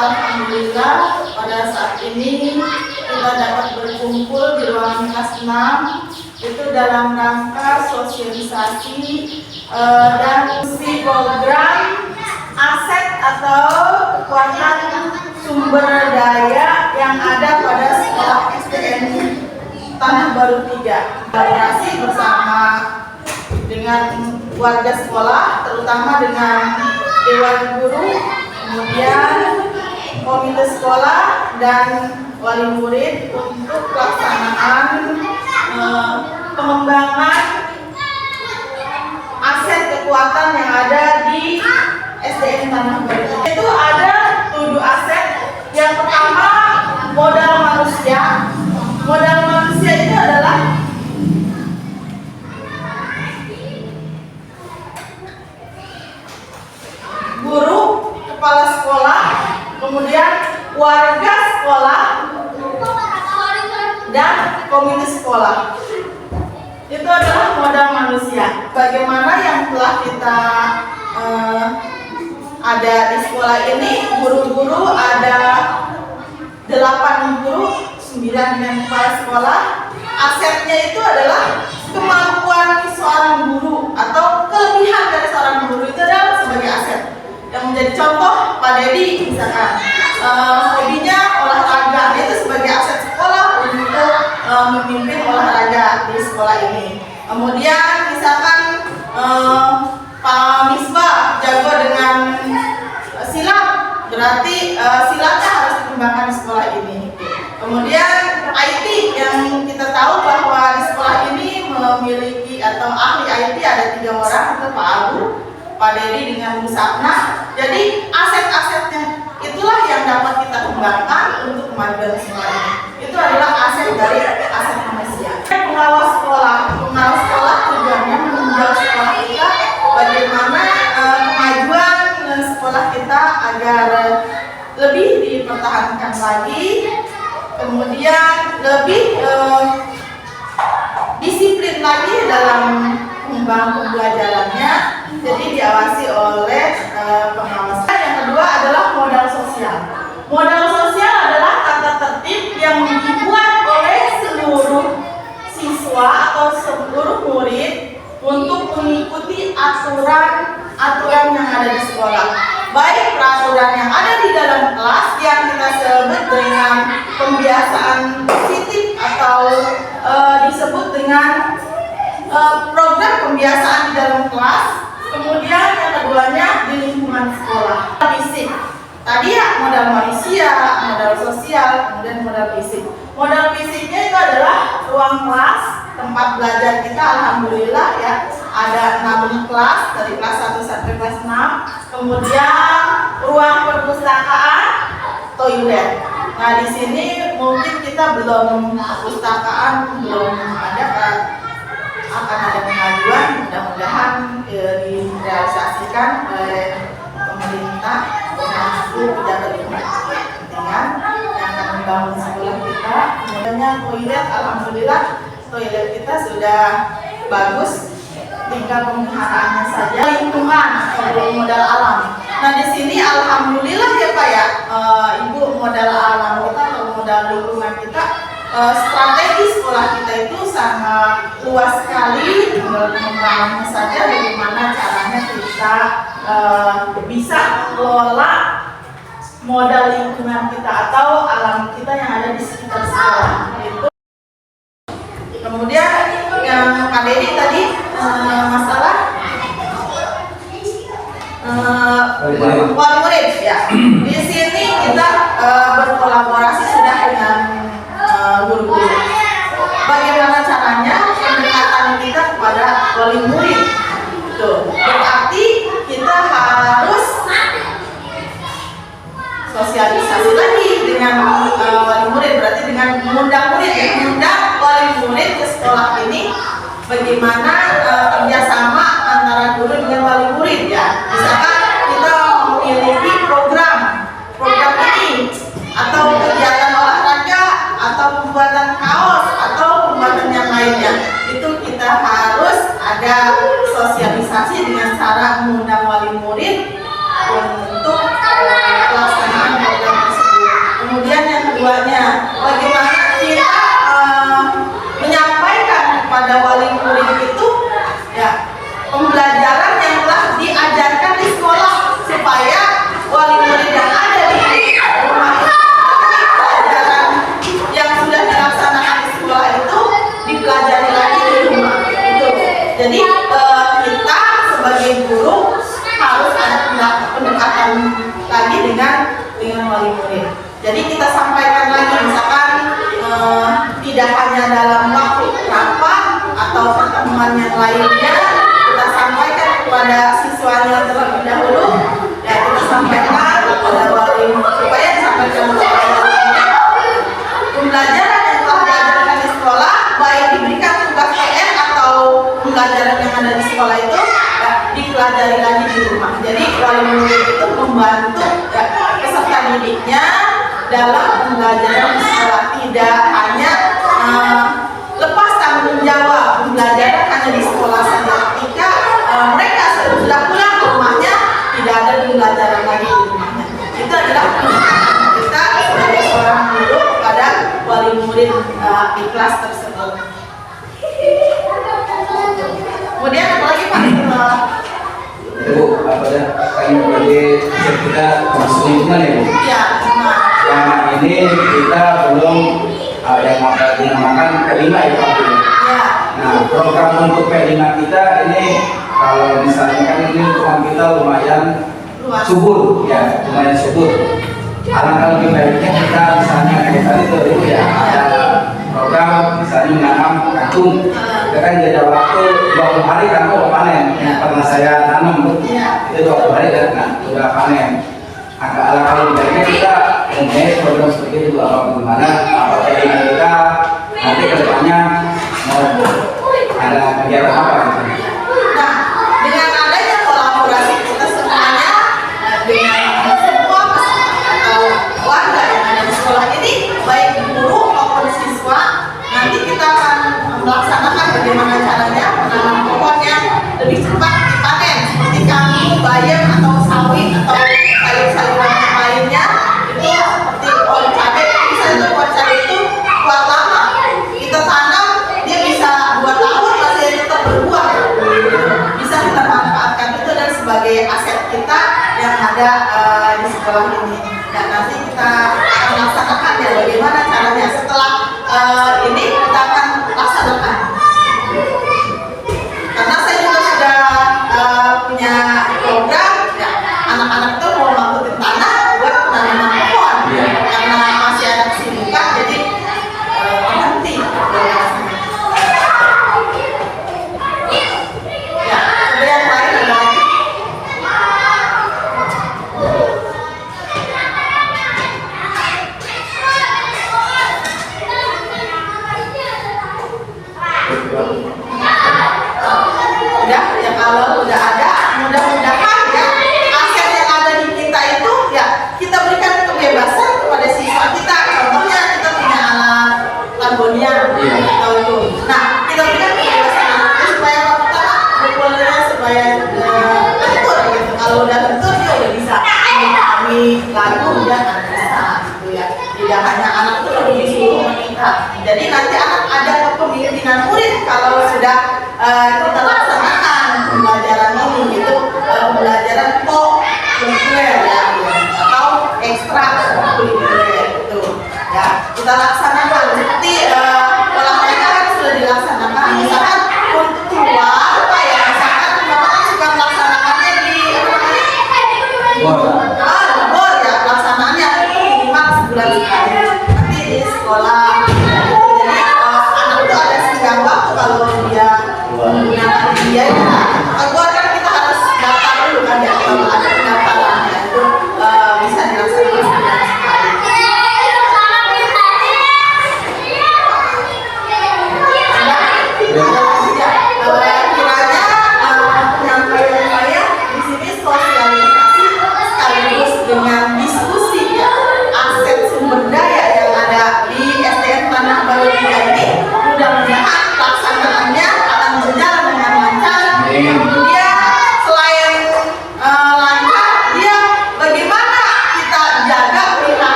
Alhamdulillah pada saat ini kita dapat berkumpul di ruangan kelas 6 itu dalam rangka sosialisasi dan fungsi program aset atau kekuatan sumber daya yang ada pada sekolah SDN Tanah Baru 3. Kolaborasi bersama dengan warga sekolah, terutama dengan dewan guru, kemudian komite sekolah dan wali murid untuk pelaksanaan pengembangan aset kekuatan yang ada di SDN Tanah Baru. Itu ada 7 aset. Yang pertama modal manusia. Modal manusia itu adalah guru, kepala sekolah, kemudian warga sekolah, dan komite sekolah. Itu adalah modal manusia. Bagaimana yang telah kita ada di sekolah ini, guru-guru ada 8 guru, 9 dengan kepala sekolah. Asetnya itu adalah kemampuan seorang guru atau kelebihan dari seorang guru itu adalah sebagai aset. Yang menjadi contoh Pak Dedi misalkan hobinya olahraga, itu sebagai aset sekolah untuk memimpin olahraga di sekolah ini. Kemudian misalkan Pak Misbah jago dengan silat, berarti silatnya harus dikembangkan di sekolah ini. Kemudian IT yang kita tahu bahwa di sekolah ini memiliki atau ahli IT ada 3 orang, itu Pak Abu, Pak Dedi dengan Bu Sapna. Jadi aset-asetnya itulah yang dapat kita kembangkan untuk kemajuan sekolah ini. Itu adalah aset dari aset manusia. Pengawas sekolah, tujuannya meninjau sekolah kita, bagaimana kemajuan sekolah kita agar lebih dipertahankan lagi, kemudian lebih disiplin lagi dalam pembelajarannya. Jadi diawasi oleh pengawas. Yang kedua adalah modal sosial. Modal sosial adalah tata tertib yang dibuat oleh seluruh siswa atau seluruh murid untuk mengikuti aturan yang ada di sekolah. Baik peraturan yang ada di dalam kelas yang kita sebut dengan pembiasaan positif atau disebut dengan program pembiasaan di dalam kelas. Kemudian yang keduanya di lingkungan sekolah. Fisik. Tadi ya modal manusia, modal sosial, kemudian modal fisik. Modal fisiknya itu adalah ruang kelas, tempat belajar kita. Alhamdulillah ya, ada 6 kelas dari kelas 1 sampai kelas 6. Kemudian ruang perpustakaan, toilet. Nah di sini mungkin kita belum perpustakaan belum ada kan. Akan ada pengajuan, mudah-mudahan direalisasikan oleh pemerintah dengan pejabat kepentingan yang akan membangun sekolah kita. Kemudian toilet, alhamdulillah toilet kita sudah bagus, tinggal pemeliharaannya saja. Lingkungan atau modal alam. Nah di sini alhamdulillah ya Pak ya, Ibu, modal alam kita atau modal lingkungan kita. Strategi sekolah kita itu sangat luas sekali, tinggal pengembangannya saja bagaimana caranya kita bisa mengelola modal lingkungan kita atau alam kita yang ada di sekitar sekolah. Itu. Kemudian yang Pak Dedi tadi masalah wali murid ya. Di sini kita berkolaborasi sudah dengan guru-guru. Bagaimana caranya pendekatan kita kepada wali murid? Tuh, berarti kita harus sosialisasi lagi dengan wali murid. Berarti dengan mengundang murid, ya, mengundang wali murid ke sekolah ini. Bagaimana kerjasama antara guru dengan wali murid ya? Misalkan kita memiliki program ini atau kegiatan olahraga atau pembuatan kaos atau pembuatan yang lainnya, itu kita harus ada sosialisasi dengan cara mengundang wali murid untuk pelaksanaan program dengan wali murid. Jadi kita sampaikan lagi, misalkan tidak hanya dalam waktu rapat atau pertemuan yang lainnya, kita sampaikan kepada siswanya terlebih dahulu, ya kita sampaikan kepada wali supaya disampaikan kepada walinya. Pembelajaran yang telah diajarkan di sekolah, baik diberikan tugas PR atau pembelajaran yang ada di sekolah itu, ya, dipelajari lagi di rumah. Jadi wali murid itu membantu ya, peserta didiknya dalam pembelajaran di sekolah, tidak hanya lepas tanggung jawab pembelajaran hanya di sekolah saja. Ketika mereka sudah pulang ke rumahnya, tidak ada pembelajaran lagi di rumahnya. Itu adalah pendidikan kita sebagai seorang guru kepada wali murid di kelas tersebut. Kemudian apalagi Pak? Bu, apa ya? Kan sebagai kita masuk lingkungan ya Bu? Ya, Yang ini kita belum yang dinamakan P5 ya Pak Bu. ya. Nah, program untuk P5 kita ini kalau misalnya kan ini lingkungan kita lumayan Luas. subur ya, lumayan subur. Alangkah lebih baiknya kita misalnya kayak tadi tuh itu ya ada program misalnya menanam kangkung. Kita kan ada waktu 20 hari kangkung panen yang pernah saya tanam tuh. Itu 20 hari kan nah, sudah panen. Alangkah lebih baiknya kita mempunyai program seperti itu bagaimana apakah kita nanti kedepannya mau ada kegiatan apa gitu. Nah, dengan adanya kolaborasi kita semuanya dengan semua peserta atau warga yang ada di sekolah ini, baik guru maupun siswa, nanti kita akan melaksanakan bagaimana caranya menanam pohon yang lebih cepat dipanen, seperti kangkung, bayam atau sawit atau sayur-sayuran yang lainnya. Itu seperti pohon cabai, misalnya pohon cabai itu kuat lama, kita tanam dia bisa 2 tahun masih tetap berbuah, bisa kita manfaatkan itu dan sebagai aset kita yang ada di sekolah ini. Dan nanti kita akan laksanakan ya bagaimana caranya setelah ini kita akan laksanakan. Karena saya juga sudah punya program ya, anak-anak itu mau mangkutin tanah buat penanaman pohon karena masih ada kesibukan jadi berhenti. Ya, ada yang lain ada lagi. Udah, ya kalau udah ada, mudah-mudahan ya aset yang ada di kita itu ya kita berikan kebebasan kepada siswa kita. Contohnya kita punya alat Langonia atau itu. Nah, kita berikan kebebasan anak itu supaya apa pertama berkualitas supaya lentur gitu. Kalau udah lentur dia udah bisa memahami lagu dia akan bisa gitu ya. Tidak hanya anak itu lebih disuruh menikah. Jadi nanti anak ada kepemimpinan murid kalau sudah kita laksanakan pembelajaran ini itu pembelajaran kurikuler ya atau ekstra kurikuler itu ya kita laksanakan seperti